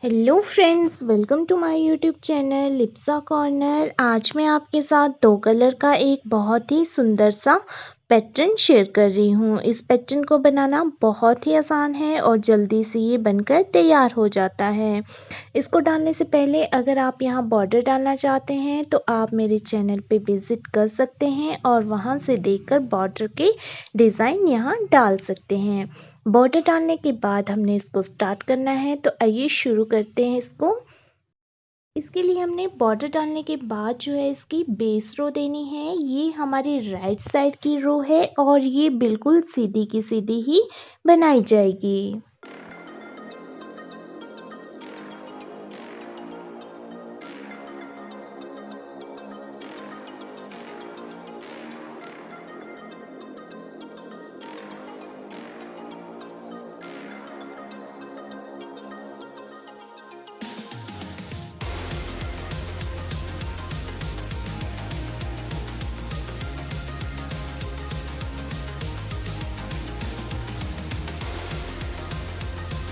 Hello friends, welcome to my YouTube channel Lipsa corner. आज मैं आपके साथ दो कलर का एक बहुत ही सुंदर सा पैटर्न शेयर कर रही हूँ। इस पैटर्न को बनाना बहुत ही आसान है और जल्दी से ये बनकर तैयार हो जाता है। इसको डालने से पहले अगर आप यहाँ बॉर्डर डालना चाहते हैं तो आप मेरे चैनल पे विज़िट कर सकते हैं और वहाँ से देखकर बॉर्डर के डिज़ाइन यहाँ डाल सकते हैं। बॉर्डर डालने के बाद हमने इसको स्टार्ट करना है, तो आइए शुरू करते हैं इसको। इसके लिए हमने बॉर्डर डालने के बाद जो है इसकी बेस रो देनी है। ये हमारी राइट साइड की रो है और ये बिल्कुल सीधी की सीधी ही बनाई जाएगी।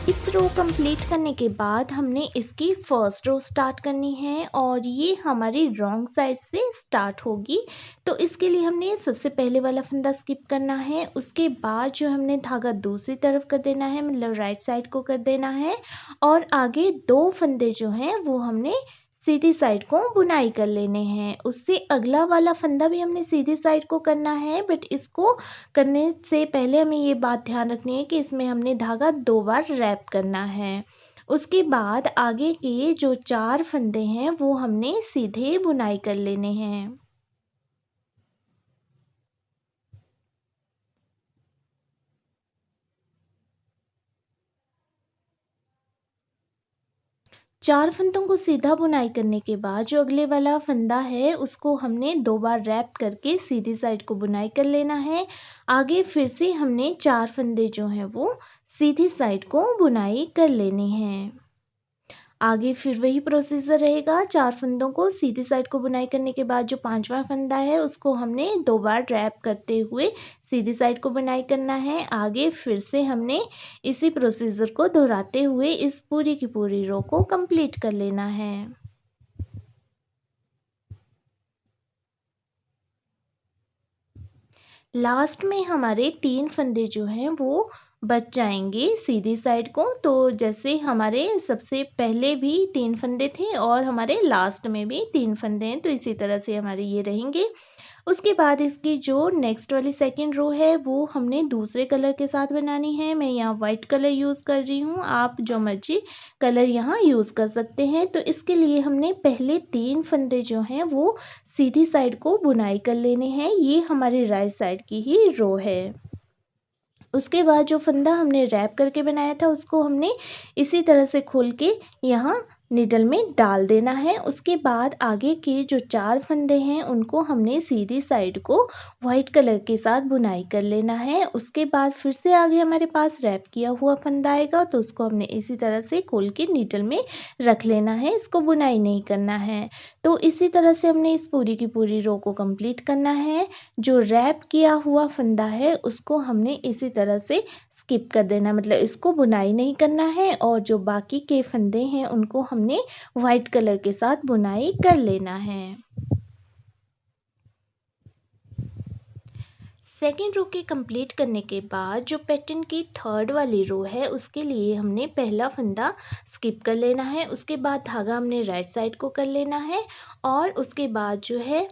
इस रो कंप्लीट करने के बाद हमने इसकी फर्स्ट रो स्टार्ट करनी है और ये हमारी रॉन्ग साइड से स्टार्ट होगी। तो इसके लिए हमने सबसे पहले वाला फंदा स्किप करना है। उसके बाद जो हमने धागा दूसरी तरफ कर देना है, मतलब राइट साइड को कर देना है और आगे दो फंदे जो हैं वो हमने सीधी साइड को बुनाई कर लेने हैं। उससे अगला वाला फंदा भी हमने सीधी साइड को करना है, बट इसको करने से पहले हमें ये बात ध्यान रखनी है कि इसमें हमने धागा 2 बार रैप करना है। उसके बाद आगे के जो 4 फंदे हैं वो हमने सीधे बुनाई कर लेने हैं। चार फंदों को सीधा बुनाई करने के बाद जो अगले वाला फंदा है उसको हमने 2 बार रैप करके सीधी साइड को बुनाई कर लेना है। आगे फिर से हमने 4 फंदे जो हैं वो सीधी साइड को बुनाई कर लेने हैं। आगे फिर वही प्रोसीजर रहेगा। 4 फंदों को सीधी साइड को बुनाई करने के बाद जो 5वां फंदा है उसको हमने 2 बार रैप करते हुए सीधी साइड को बुनाई करना है। आगे फिर से हमने इसी प्रोसीजर को दोहराते हुए इस पूरी की पूरी रो को कंप्लीट कर लेना है। लास्ट में हमारे 3 फंदे जो हैं वो बच जाएंगे सीधी साइड को। तो जैसे हमारे सबसे पहले भी 3 फंदे थे और हमारे लास्ट में भी 3 फंदे हैं, तो इसी तरह से हमारे ये रहेंगे। उसके बाद इसकी जो नेक्स्ट वाली सेकंड रो है वो हमने दूसरे कलर के साथ बनानी है। मैं यहाँ वाइट कलर यूज़ कर रही हूँ, आप जो मर्जी कलर यहाँ यूज़ कर सकते हैं। तो इसके लिए हमने पहले 3 फंदे जो हैं वो सीधी साइड को बुनाई कर लेने हैं। ये हमारी राइट साइड की ही रो है। उसके बाद जो फंदा हमने रैप करके बनाया था उसको हमने इसी तरह से खोल के यहाँ निडल में डाल देना है। उसके बाद आगे के जो 4 फंदे हैं उनको हमने सीधी साइड को वाइट कलर के साथ बुनाई कर लेना है। उसके बाद फिर से आगे हमारे पास रैप किया हुआ फंदा आएगा, तो उसको हमने इसी तरह से खोल के निडल में रख लेना है। इसको बुनाई नहीं करना है। तो इसी तरह से हमने इस पूरी की पूरी रो को कंप्लीट करना है। जो रैप किया हुआ फंदा है उसको हमने इसी तरह से स्किप कर देना, मतलब इसको बुनाई नहीं करना है और जो बाकी के फंदे हैं उनको हमने वाइट कलर के साथ बुनाई कर लेना है। सेकेंड रो के कंप्लीट करने के बाद जो पैटर्न की थर्ड वाली रो है उसके लिए हमने पहला फंदा स्किप कर लेना है। उसके बाद धागा हमने राइट साइड को कर लेना है और उसके बाद जो है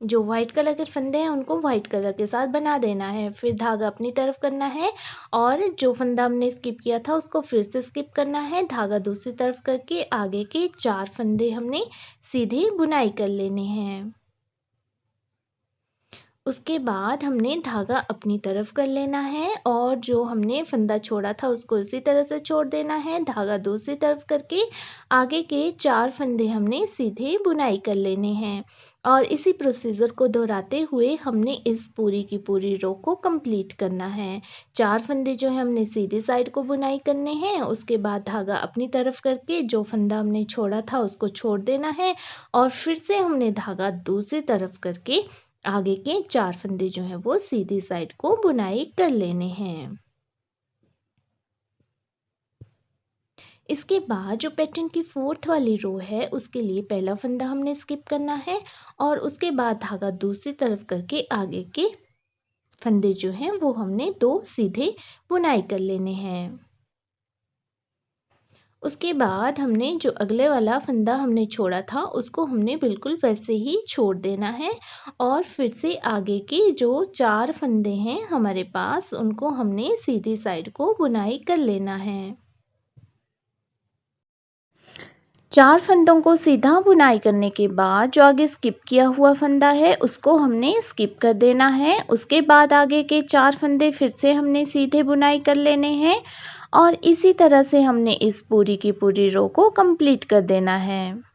जो वाइट कलर के फंदे हैं उनको वाइट कलर के साथ बना देना है। फिर धागा अपनी तरफ करना है और जो फंदा हमने स्किप किया था उसको फिर से स्किप करना है। धागा दूसरी तरफ करके आगे के 4 फंदे हमने सीधे बुनाई कर लेने हैं। उसके बाद हमने धागा अपनी तरफ कर लेना है और जो हमने फंदा छोड़ा था उसको इसी तरह से छोड़ देना है। धागा दूसरी तरफ करके आगे के 4 फंदे हमने सीधे बुनाई कर लेने हैं और इसी प्रोसीजर को दोहराते हुए हमने इस पूरी की पूरी रो को कंप्लीट करना है। 4 फंदे जो है हमने सीधी साइड को बुनाई करने हैं। उसके बाद धागा अपनी तरफ करके जो फंदा हमने छोड़ा था उसको छोड़ देना है और फिर से हमने धागा दूसरी तरफ करके आगे के 4 फंदे जो हैं वो सीधी साइड को बुनाई कर लेने हैं। इसके बाद जो पैटर्न की फोर्थ वाली रो है उसके लिए पहला फंदा हमने स्किप करना है और उसके बाद धागा दूसरी तरफ करके आगे के फंदे जो हैं वो हमने 2 सीधे बुनाई कर लेने हैं। उसके बाद हमने जो अगले वाला फंदा हमने छोड़ा था उसको हमने बिल्कुल वैसे ही छोड़ देना है और फिर से आगे के जो 4 फंदे हैं हमारे पास उनको हमने सीधी साइड को बुनाई कर लेना है। 4 फंदों को सीधा बुनाई करने के बाद जो आगे स्किप किया हुआ फंदा है उसको हमने स्किप कर देना है। उसके बाद आगे के 4 फंदे फिर से हमने सीधे बुनाई कर लेने हैं और इसी तरह से हमने इस पूरी की पूरी रो को कंप्लीट कर देना है।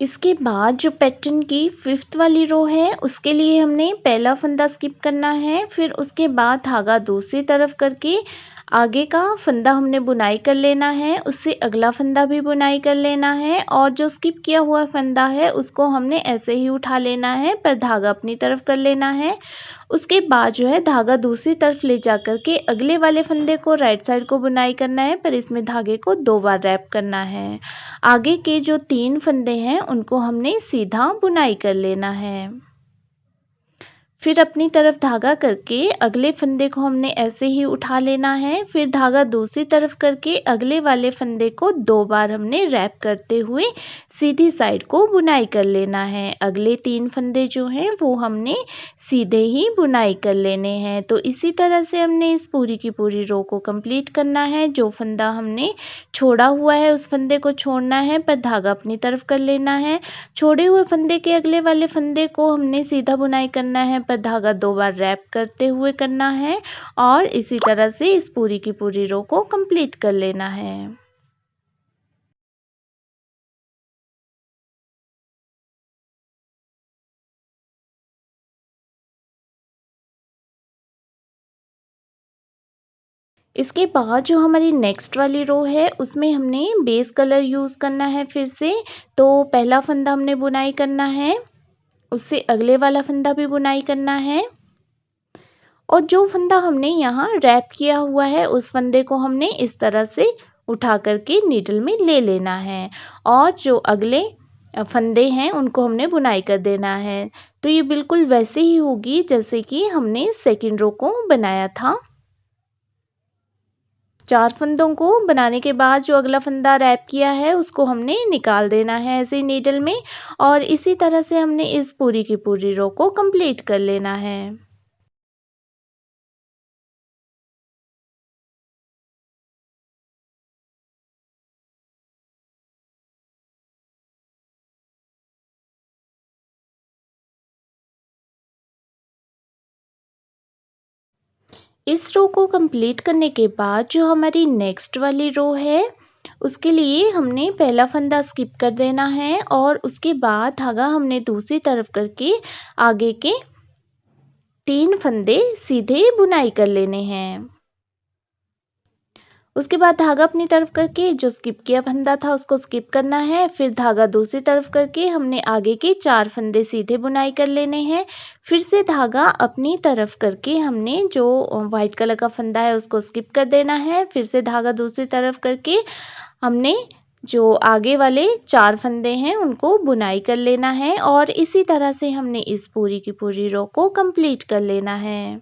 इसके बाद जो पैटर्न की 5th वाली रो है उसके लिए हमने पहला फंदा स्किप करना है, फिर उसके बाद धागा दूसरी तरफ करके आगे का फंदा हमने बुनाई कर लेना है, उससे अगला फंदा भी बुनाई कर लेना है और जो स्किप किया हुआ फंदा है उसको हमने ऐसे ही उठा लेना है पर धागा अपनी तरफ कर लेना है। उसके बाद जो है धागा दूसरी तरफ ले जा कर के अगले वाले फंदे को राइट साइड को बुनाई करना है पर इसमें धागे को 2 बार रैप करना है। आगे के जो 3 फंदे हैं उनको हमने सीधा बुनाई कर लेना है। फिर अपनी तरफ धागा करके अगले फंदे को हमने ऐसे ही उठा लेना है, फिर धागा दूसरी तरफ करके अगले वाले फंदे को 2 बार हमने रैप करते हुए सीधी साइड को बुनाई कर लेना है। अगले 3 फंदे जो हैं वो हमने सीधे ही बुनाई कर लेने हैं। तो इसी तरह से हमने इस पूरी की पूरी रो को कंप्लीट करना है। जो फंदा हमने छोड़ा हुआ है उस फंदे को छोड़ना है पर धागा अपनी तरफ कर लेना है। छोड़े हुए फंदे के अगले वाले फंदे को हमने सीधा बुनाई करना है पर धागा 2 बार रैप करते हुए करना है और इसी तरह से इस पूरी की पूरी रो को कंप्लीट कर लेना है। इसके बाद जो हमारी नेक्स्ट वाली रो है उसमें हमने बेस कलर यूज़ करना है फिर से। तो पहला फंदा हमने बुनाई करना है, उससे अगले वाला फंदा भी बुनाई करना है और जो फंदा हमने यहाँ रैप किया हुआ है उस फंदे को हमने इस तरह से उठा करके नीडल में ले लेना है और जो अगले फंदे हैं उनको हमने बुनाई कर देना है। तो ये बिल्कुल वैसे ही होगी जैसे कि हमने सेकंड रो को बनाया था। 4 फंदों को बनाने के बाद जो अगला फंदा रैप किया है उसको हमने निकाल देना है ऐसे ही नीडल में और इसी तरह से हमने इस पूरी की पूरी रो को कंप्लीट कर लेना है। इस रो को कंप्लीट करने के बाद जो हमारी नेक्स्ट वाली रो है उसके लिए हमने पहला फंदा स्किप कर देना है और उसके बाद धागा हमने दूसरी तरफ करके आगे के 3 फंदे सीधे बुनाई कर लेने हैं। उसके बाद धागा अपनी तरफ करके जो स्किप किया फंदा था उसको स्किप करना है, फिर धागा दूसरी तरफ करके हमने आगे के 4 फंदे सीधे बुनाई कर लेने हैं। फिर से धागा अपनी तरफ करके हमने जो वाइट कलर का फंदा है उसको स्किप कर देना है, फिर से धागा दूसरी तरफ करके हमने जो आगे वाले 4 फंदे हैं उनको बुनाई कर लेना है और इसी तरह से हमने इस पूरी की पूरी रो को कंप्लीट कर लेना है।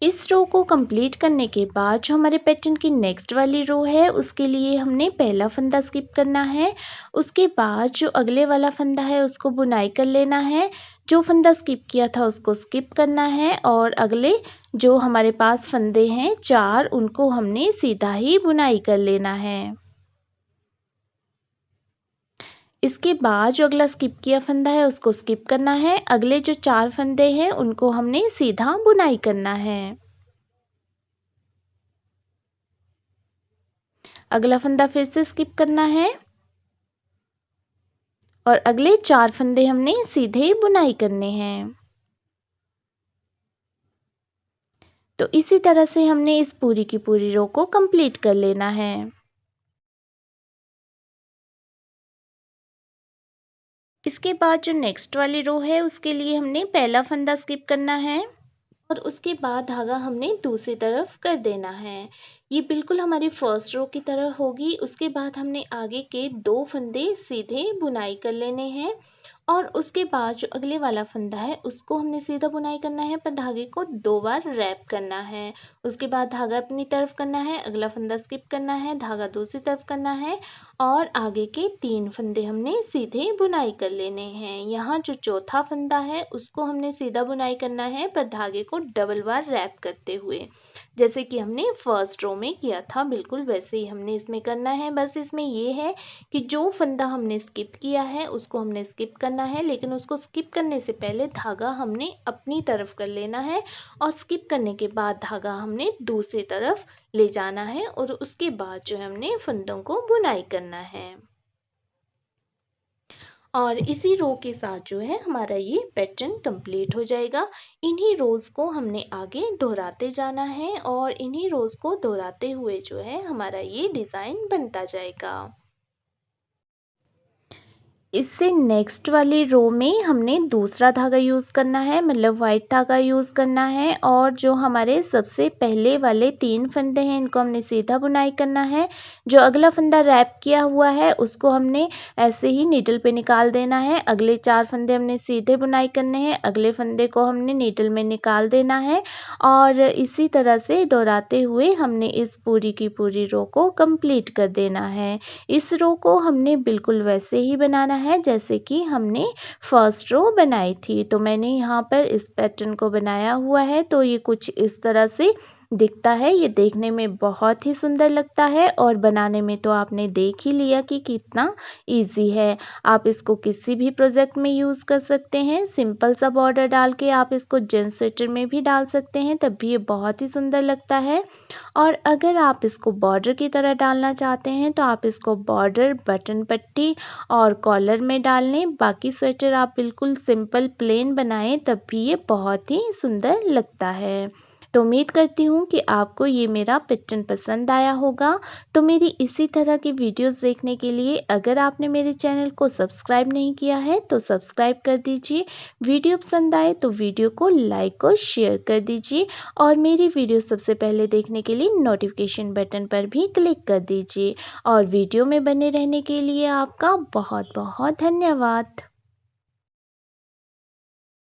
इस रो को कंप्लीट करने के बाद जो हमारे पैटर्न की नेक्स्ट वाली रो है उसके लिए हमने पहला फंदा स्किप करना है। उसके बाद जो अगले वाला फंदा है उसको बुनाई कर लेना है। जो फंदा स्किप किया था उसको स्किप करना है और अगले जो हमारे पास फंदे हैं 4 उनको हमने सीधा ही बुनाई कर लेना है। इसके बाद जो अगला स्किप किया फंदा है उसको स्किप करना है। अगले जो 4 फंदे हैं उनको हमने सीधा बुनाई करना है। अगला फंदा फिर से स्किप करना है और अगले 4 फंदे हमने सीधे बुनाई करने हैं। तो इसी तरह से हमने इस पूरी की पूरी रो को कंप्लीट कर लेना है। इसके बाद जो नेक्स्ट वाली रो है उसके लिए हमने पहला फंदा स्किप करना है और उसके बाद धागा हमने दूसरी तरफ कर देना है। ये बिल्कुल हमारी फर्स्ट रो की तरह होगी। उसके बाद हमने आगे के 2 फंदे सीधे बुनाई कर लेने हैं और उसके बाद जो अगले वाला फंदा है उसको हमने सीधा बुनाई करना है, पर धागे को 2 बार रैप करना है। उसके बाद धागा अपनी तरफ करना है, अगला फंदा स्किप करना है, धागा दूसरी तरफ करना है और आगे के 3 फंदे हमने सीधे बुनाई कर लेने हैं। यहाँ जो चौथा फंदा है उसको हमने सीधा बुनाई करना है, पर धागे को डबल बार रैप करते हुए, जैसे कि हमने फर्स्ट रो में किया था बिल्कुल वैसे ही हमने इसमें करना है। बस इसमें ये है कि जो फंदा हमने स्किप किया है उसको हमने स्किप करना है, लेकिन उसको स्किप करने से पहले धागा हमने अपनी तरफ कर लेना है और स्किप करने के बाद धागा हमने दूसरी तरफ ले जाना है और उसके बाद जो है हमने फंदों को बुनाई करना है। और इसी रो के साथ जो है हमारा ये पैटर्न कंप्लीट हो जाएगा। इन्हीं रोज़ को हमने आगे दोहराते जाना है और इन्हीं रोज़ को दोहराते हुए जो है हमारा ये डिज़ाइन बनता जाएगा। इससे नेक्स्ट वाली रो में हमने दूसरा धागा यूज़ करना है, मतलब वाइट धागा यूज़ करना है और जो हमारे सबसे पहले वाले 3 फंदे हैं इनको हमने सीधा बुनाई करना है। जो अगला फंदा रैप किया हुआ है उसको हमने ऐसे ही नीडल पे निकाल देना है। अगले 4 फंदे हमने सीधे बुनाई करने हैं, अगले फंदे को हमने नीडल में निकाल देना है और इसी तरह से दोहराते हुए हमने इस पूरी की पूरी रो को कंप्लीट कर देना है। इस रो को हमने बिल्कुल वैसे ही बनाना है जैसे कि हमने फर्स्ट रो बनाई थी। तो मैंने यहाँ पर इस पैटर्न को बनाया हुआ है, तो ये कुछ इस तरह से दिखता है। ये देखने में बहुत ही सुंदर लगता है और बनाने में तो आपने देख ही लिया कि कितना इजी है। आप इसको किसी भी प्रोजेक्ट में यूज़ कर सकते हैं। सिंपल सा बॉर्डर डाल के आप इसको जेंट्स स्वेटर में भी डाल सकते हैं, तब भी ये बहुत ही सुंदर लगता है। और अगर आप इसको बॉर्डर की तरह डालना चाहते हैं तो आप इसको बॉर्डर, बटन पट्टी और कॉलर में डाल लें। बाकी स्वेटर आप बिल्कुल सिंपल प्लेन बनाएं, तब भी ये बहुत ही सुंदर लगता है। तो उम्मीद करती हूँ कि आपको ये मेरा पैटर्न पसंद आया होगा। तो मेरी इसी तरह की वीडियोस देखने के लिए अगर आपने मेरे चैनल को सब्सक्राइब नहीं किया है तो सब्सक्राइब कर दीजिए। वीडियो पसंद आए तो वीडियो को लाइक और शेयर कर दीजिए और मेरी वीडियो सबसे पहले देखने के लिए नोटिफिकेशन बटन पर भी क्लिक कर दीजिए। और वीडियो में बने रहने के लिए आपका बहुत बहुत धन्यवाद।